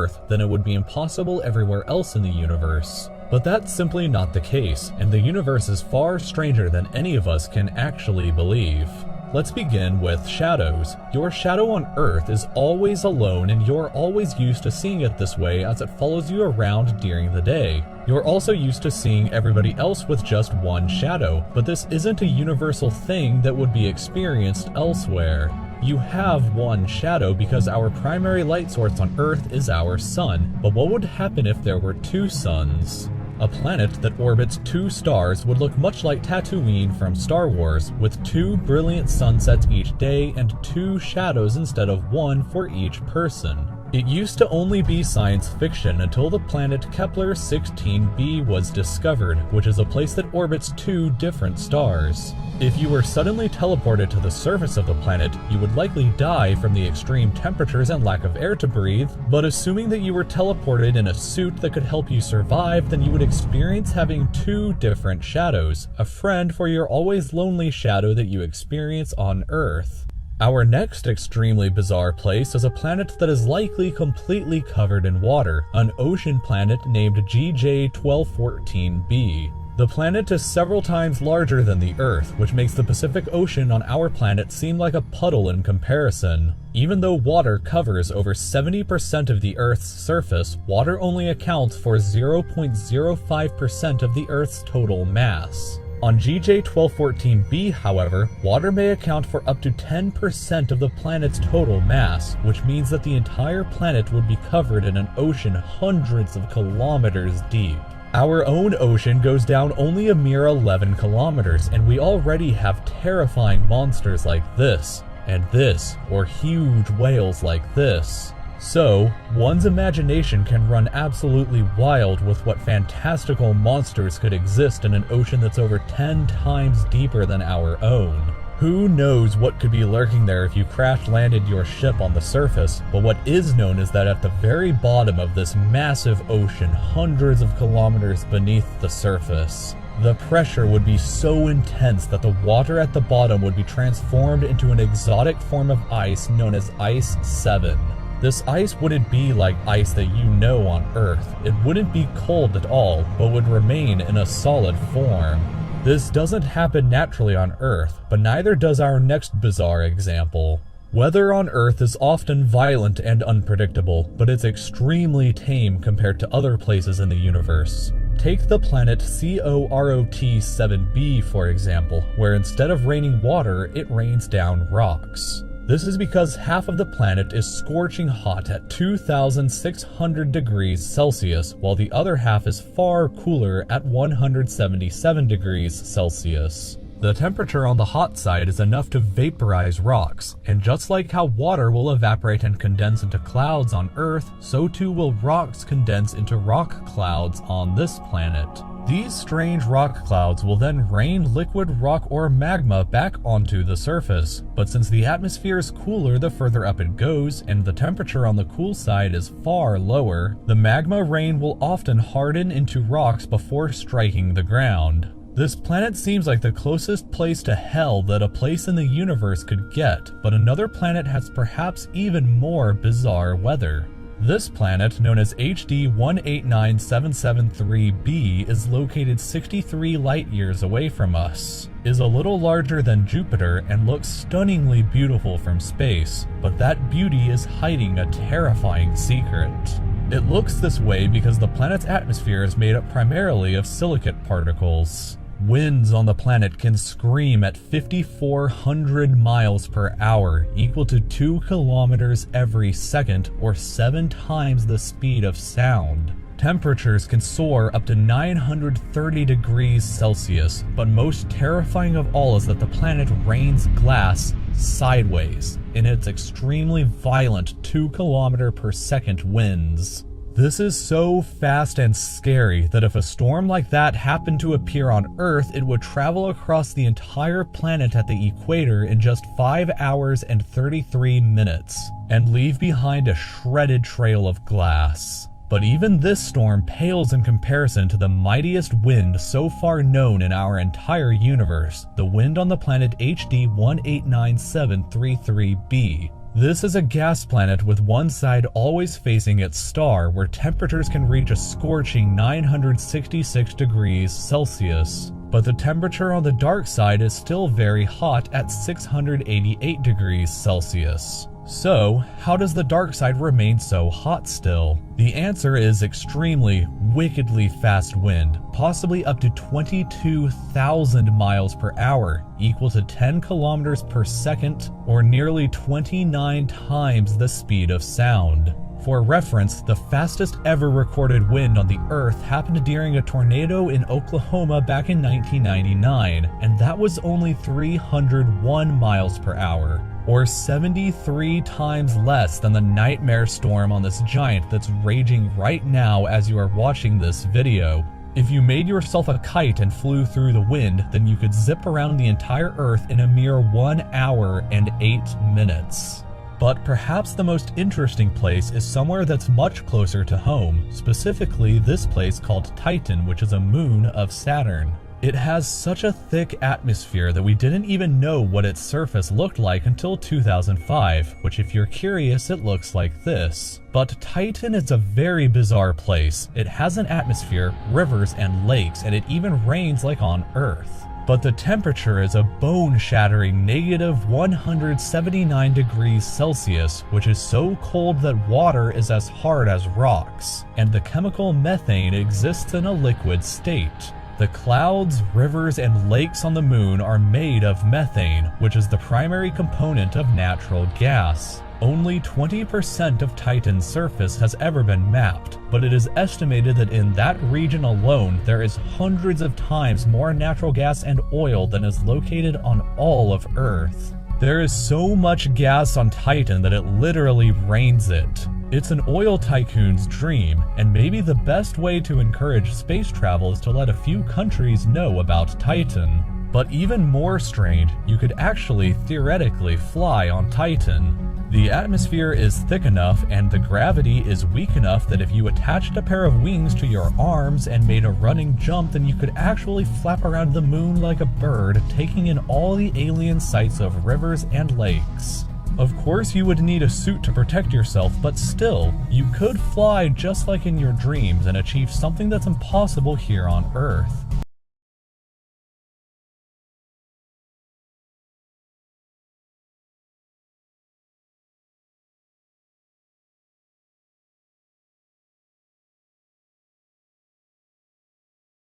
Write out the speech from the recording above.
Earth, then it would be impossible everywhere else in the universe. But that's simply not the case, and the universe is far stranger than any of us can actually believe. Let's begin with shadows. Your shadow on Earth is always alone, and you're always used to seeing it this way as it follows you around during the day. You're also used to seeing everybody else with just one shadow, but this isn't a universal thing that would be experienced elsewhere. You have one shadow because our primary light source on Earth is our sun, but what would happen if there were two suns? A planet that orbits two stars would look much like Tatooine from Star Wars, with two brilliant sunsets each day and two shadows instead of one for each person. It used to only be science fiction until the planet Kepler-16b was discovered, which is a place that orbits two different stars. If you were suddenly teleported to the surface of the planet, you would likely die from the extreme temperatures and lack of air to breathe, but assuming that you were teleported in a suit that could help you survive, then you would experience having two different shadows, a friend for your always lonely shadow that you experience on Earth. Our next extremely bizarre place is a planet that is likely completely covered in water, an ocean planet named GJ1214b. The planet is several times larger than the Earth, which makes the Pacific Ocean on our planet seem like a puddle in comparison. Even though water covers over 70% of the Earth's surface, water only accounts for 0.05% of the Earth's total mass. On GJ1214b, however, water may account for up to 10% of the planet's total mass, which means that the entire planet would be covered in an ocean hundreds of kilometers deep. Our own ocean goes down only a mere 11 kilometers, and we already have terrifying monsters like this, and this, or huge whales like this. So, one's imagination can run absolutely wild with what fantastical monsters could exist in an ocean that's over 10 times deeper than our own. Who knows what could be lurking there if you crash-landed your ship on the surface, but what is known is that at the very bottom of this massive ocean, hundreds of kilometers beneath the surface, the pressure would be so intense that the water at the bottom would be transformed into an exotic form of ice known as Ice 7. This ice wouldn't be like ice that you know on Earth. It wouldn't be cold at all, but would remain in a solid form. This doesn't happen naturally on Earth, but neither does our next bizarre example. Weather on Earth is often violent and unpredictable, but it's extremely tame compared to other places in the universe. Take the planet COROT-7b, for example, where instead of raining water, it rains down rocks. This is because half of the planet is scorching hot at 2,600 degrees Celsius, while the other half is far cooler at 177 degrees Celsius. The temperature on the hot side is enough to vaporize rocks, and just like how water will evaporate and condense into clouds on Earth, so too will rocks condense into rock clouds on this planet. These strange rock clouds will then rain liquid rock or magma back onto the surface, but since the atmosphere is cooler the further up it goes, and the temperature on the cool side is far lower, the magma rain will often harden into rocks before striking the ground. This planet seems like the closest place to hell that a place in the universe could get, but another planet has perhaps even more bizarre weather. This planet, known as HD 189773b, is located 63 light-years away from us, is a little larger than Jupiter, and looks stunningly beautiful from space, but that beauty is hiding a terrifying secret. It looks this way because the planet's atmosphere is made up primarily of silicate particles. Winds on the planet can scream at 5,400 miles per hour, equal to 2 kilometers every second, or 7 times the speed of sound. Temperatures can soar up to 930 degrees Celsius, but most terrifying of all is that the planet rains glass sideways in its extremely violent 2 kilometer per second winds. This is so fast and scary that if a storm like that happened to appear on Earth, it would travel across the entire planet at the equator in just 5 hours and 33 minutes, and leave behind a shredded trail of glass. But even this storm pales in comparison to the mightiest wind so far known in our entire universe, the wind on the planet HD 189733b. This is a gas planet with one side always facing its star, where temperatures can reach a scorching 966 degrees Celsius. But the temperature on the dark side is still very hot at 688 degrees Celsius. So, how does the dark side remain so hot still? The answer is extremely, wickedly fast wind, possibly up to 22,000 miles per hour, equal to 10 kilometers per second, or nearly 29 times the speed of sound. For reference, the fastest ever recorded wind on the Earth happened during a tornado in Oklahoma back in 1999, and that was only 301 miles per hour, or 73 times less than the nightmare storm on this giant that's raging right now as you are watching this video. If you made yourself a kite and flew through the wind, then you could zip around the entire Earth in a mere 1 hour and 8 minutes. But perhaps the most interesting place is somewhere that's much closer to home, specifically this place called Titan, which is a moon of Saturn. It has such a thick atmosphere that we didn't even know what its surface looked like until 2005, which if you're curious, it looks like this. But Titan is a very bizarre place. It has an atmosphere, rivers, and lakes, and it even rains like on Earth. But the temperature is a bone-shattering negative 179 degrees Celsius, which is so cold that water is as hard as rocks, and the chemical methane exists in a liquid state. The clouds, rivers, and lakes on the moon are made of methane, which is the primary component of natural gas. Only 20% of Titan's surface has ever been mapped, but it is estimated that in that region alone there is hundreds of times more natural gas and oil than is located on all of Earth. There is so much gas on Titan that it literally rains it. It's an oil tycoon's dream, and maybe the best way to encourage space travel is to let a few countries know about Titan. But even more strange, you could actually theoretically fly on Titan. The atmosphere is thick enough and the gravity is weak enough that if you attached a pair of wings to your arms and made a running jump, then you could actually flap around the moon like a bird, taking in all the alien sights of rivers and lakes. Of course you would need a suit to protect yourself, but still, you could fly just like in your dreams and achieve something that's impossible here on Earth.